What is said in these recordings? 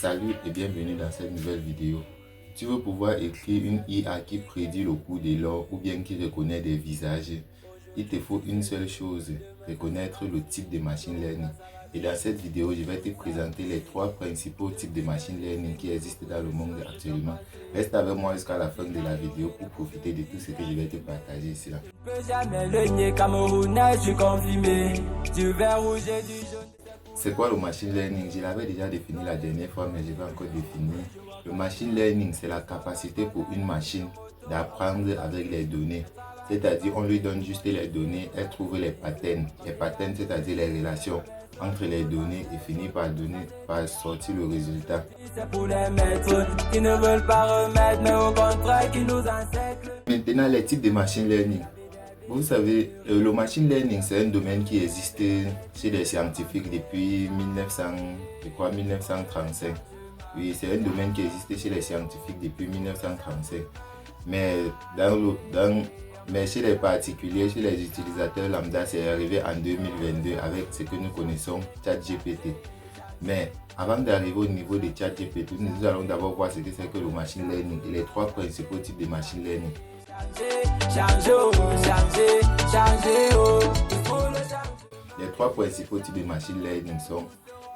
Salut et bienvenue dans cette nouvelle vidéo. Tu veux pouvoir écrire une IA qui prédit le cours de l'or ou bien qui reconnaît des visages. Il te faut une seule chose, reconnaître le type de machine learning. Et dans cette vidéo, je vais te présenter les 3 principaux types de machine learning qui existent dans le monde actuellement. Reste avec moi jusqu'à la fin de la vidéo pour profiter de tout ce que je vais te partager ici. C'est quoi le machine learning? Je l'avais déjà défini la dernière fois, mais je vais encore définir. Le machine learning, c'est la capacité pour une machine d'apprendre avec les données. C'est-à-dire, on lui donne juste les données, elle trouve les patterns. Les patterns, c'est-à-dire les relations entre les données et finit par sortir le résultat. C'est pour les maîtres qui ne veulent pas remettre, mais au contraire qui nous enseignent. Maintenant, les types de machine learning. Vous savez, le machine learning, c'est un domaine qui existe chez les scientifiques depuis 1935. Oui, c'est un domaine qui existe chez les scientifiques depuis 1935. Mais, mais chez les particuliers, chez les utilisateurs lambda, c'est arrivé en 2022 avec ce que nous connaissons, ChatGPT. Mais avant d'arriver au niveau de ChatGPT, nous allons d'abord voir ce que c'est que le machine learning et les 3 principaux types de machine learning. Les 3 principaux types de machine learning sont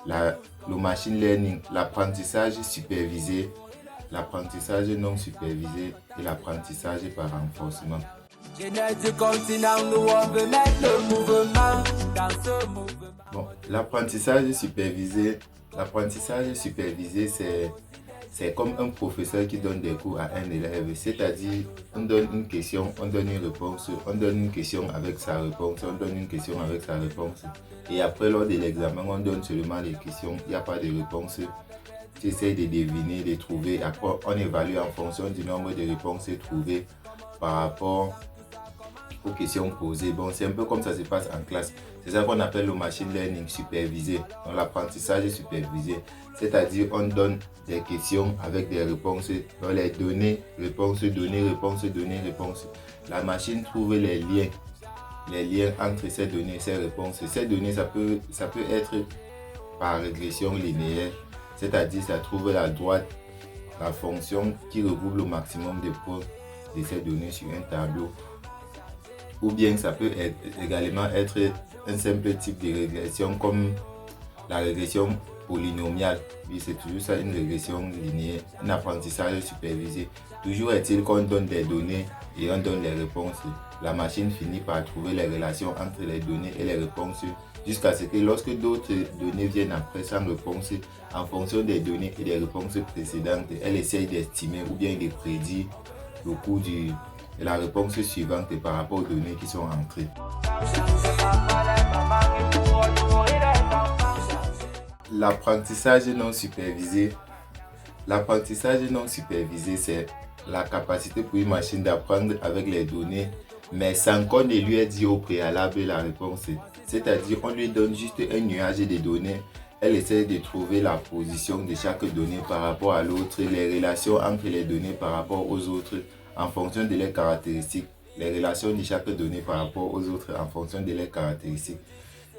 le machine learning, l'apprentissage supervisé, l'apprentissage non supervisé et l'apprentissage par renforcement. Bon, l'apprentissage supervisé, c'est comme un professeur qui donne des cours à un élève, c'est-à-dire on donne une question, on donne une réponse, on donne une question avec sa réponse, on donne une question avec sa réponse. Et après, lors de l'examen, on donne seulement les questions, il n'y a pas de réponse. Tu essaies de deviner, de trouver, après on évalue en fonction du nombre de réponses trouvées par rapport aux questions posées. Bon, c'est un peu comme ça se passe en classe. C'est ça qu'on appelle le machine learning supervisé, l'apprentissage supervisé. C'est-à-dire on donne des questions avec des réponses, dans les données, réponses, données, réponses, données, réponses. La machine trouve les liens entre ces données et ces réponses. Ces données, ça peut être par régression linéaire, c'est-à-dire ça trouve la droite, la fonction qui regroupe le maximum de points de ces données sur un tableau. Ou bien ça peut également être un simple type de régression comme la régression polynomiale. Oui, c'est toujours ça, une régression linéaire, un apprentissage supervisé. Toujours est-il qu'on donne des données et on donne les réponses. La machine finit par trouver les relations entre les données et les réponses jusqu'à ce que lorsque d'autres données viennent après sans réponse, en fonction des données et des réponses précédentes, elle essaye d'estimer ou bien de prédire le cours de la réponse suivante par rapport aux données qui sont entrées. L'apprentissage non supervisé. L'apprentissage non supervisé, c'est la capacité pour une machine d'apprendre avec les données, mais sans qu'on ne lui ait dit au préalable la réponse. C'est-à-dire, on lui donne juste un nuage de données. Elle essaie de trouver la position de chaque donnée par rapport à l'autre, les relations entre les données par rapport aux autres en fonction de leurs caractéristiques, les relations de chaque donnée par rapport aux autres en fonction de leurs caractéristiques.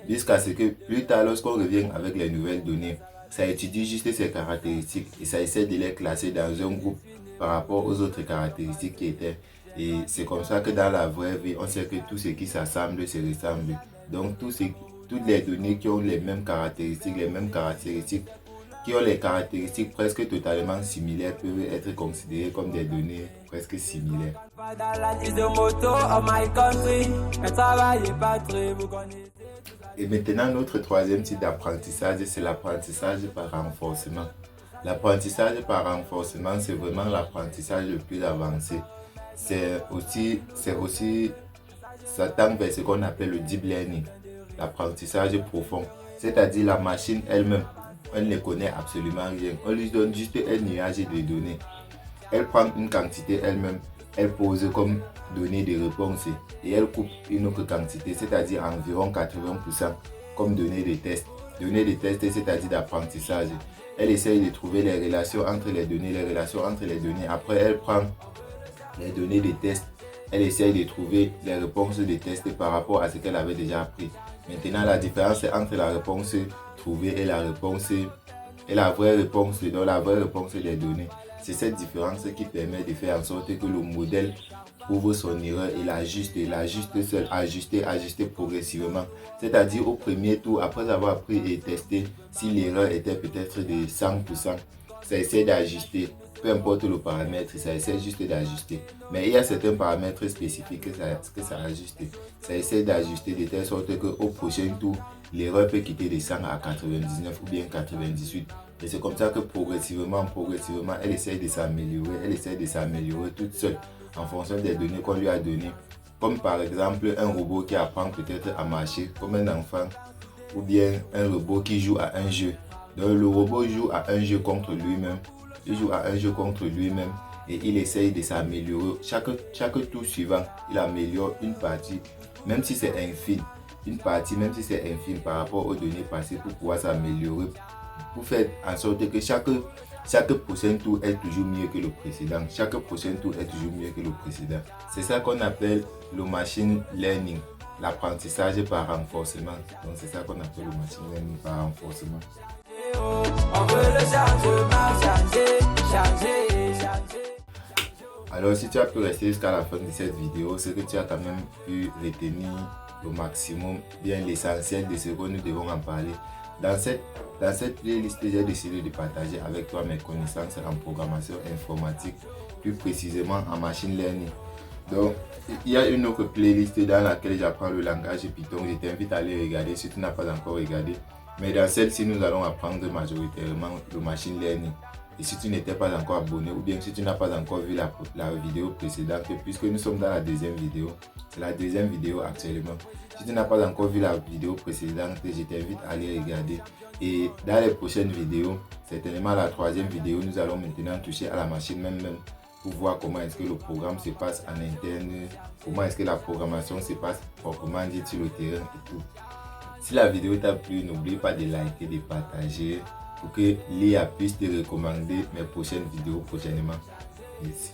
Jusqu'à ce que plus tard, lorsqu'on revient avec les nouvelles données, ça étudie juste ces caractéristiques et ça essaie de les classer dans un groupe par rapport aux autres caractéristiques qui étaient. Et c'est comme ça que dans la vraie vie, on sait que tout ce qui s'assemble se ressemble. Donc toutes les données qui ont les mêmes caractéristiques, qui ont les caractéristiques presque totalement similaires peuvent être considérées comme des données presque similaires. Et maintenant, notre troisième type d'apprentissage, c'est l'apprentissage par renforcement. L'apprentissage par renforcement, c'est vraiment l'apprentissage le plus avancé. Ça tend vers ce qu'on appelle le deep learning, l'apprentissage profond. C'est-à-dire la machine elle-même, elle ne connaît absolument rien. On lui donne juste un nuage de données. Elle prend une quantité elle-même, elle pose comme données de réponse et elle coupe une autre quantité, c'est-à-dire environ 80% comme données de test. Données de test, c'est-à-dire d'apprentissage. Elle essaye de trouver les relations entre les données, Après, elle prend les données de test. Elle essaye de trouver les réponses des tests par rapport à ce qu'elle avait déjà appris. Maintenant, la différence entre la réponse trouvée et la réponse et la vraie réponse, donc la vraie réponse des données. C'est cette différence qui permet de faire en sorte que le modèle trouve son erreur et l'ajuste seul, ajuster progressivement. C'est-à-dire au premier tour, après avoir appris et testé, si l'erreur était peut-être de 100%, ça essaie d'ajuster. Peu importe le paramètre, ça essaie juste d'ajuster. Mais il y a certains paramètres spécifiques que ça ajuste. Ça essaie d'ajuster de telle sorte qu'au prochain tour, l'erreur peut quitter de 100 à 99 ou bien 98. Et c'est comme ça que progressivement, elle essaie de s'améliorer toute seule en fonction des données qu'on lui a données. Comme par exemple un robot qui apprend peut-être à marcher comme un enfant, ou bien un robot qui joue à un jeu. Donc le robot joue à un jeu contre lui-même. Il joue à un jeu contre lui-même et il essaye de s'améliorer. Chaque tour suivant, il améliore une partie, même si c'est infime. Une partie, même si c'est infime par rapport aux données passées pour pouvoir s'améliorer. Pour faire en sorte que chaque prochain tour est toujours mieux que le précédent. Chaque prochain tour est toujours mieux que le précédent. C'est ça qu'on appelle le machine learning, l'apprentissage par renforcement. Donc c'est ça qu'on appelle le machine learning par renforcement. On veut le changement, changer. Alors si tu as pu rester jusqu'à la fin de cette vidéo, c'est que tu as quand même pu retenir le maximum, bien l'essentiel de ce que nous devons en parler. Dans cette playlist, j'ai décidé de partager avec toi mes connaissances en programmation informatique, plus précisément en machine learning. Donc, il y a une autre playlist dans laquelle j'apprends le langage Python. Je t'invite à aller regarder si tu n'as pas encore regardé. Mais dans celle-ci, nous allons apprendre majoritairement le machine learning. Et si tu n'étais pas encore abonné ou bien si tu n'as pas encore vu la vidéo précédente, puisque nous sommes dans la deuxième vidéo, c'est la deuxième vidéo actuellement. Si tu n'as pas encore vu la vidéo précédente, je t'invite à aller regarder. Et dans les prochaines vidéos, certainement la troisième vidéo, nous allons maintenant toucher à la machine même pour voir comment est-ce que le programme se passe en interne, comment est-ce que la programmation se passe proprement dit sur le terrain et tout. Si la vidéo t'a plu, n'oublie pas de liker, de partager pour que l'IA puisse te recommander mes prochaines vidéos prochainement. Merci.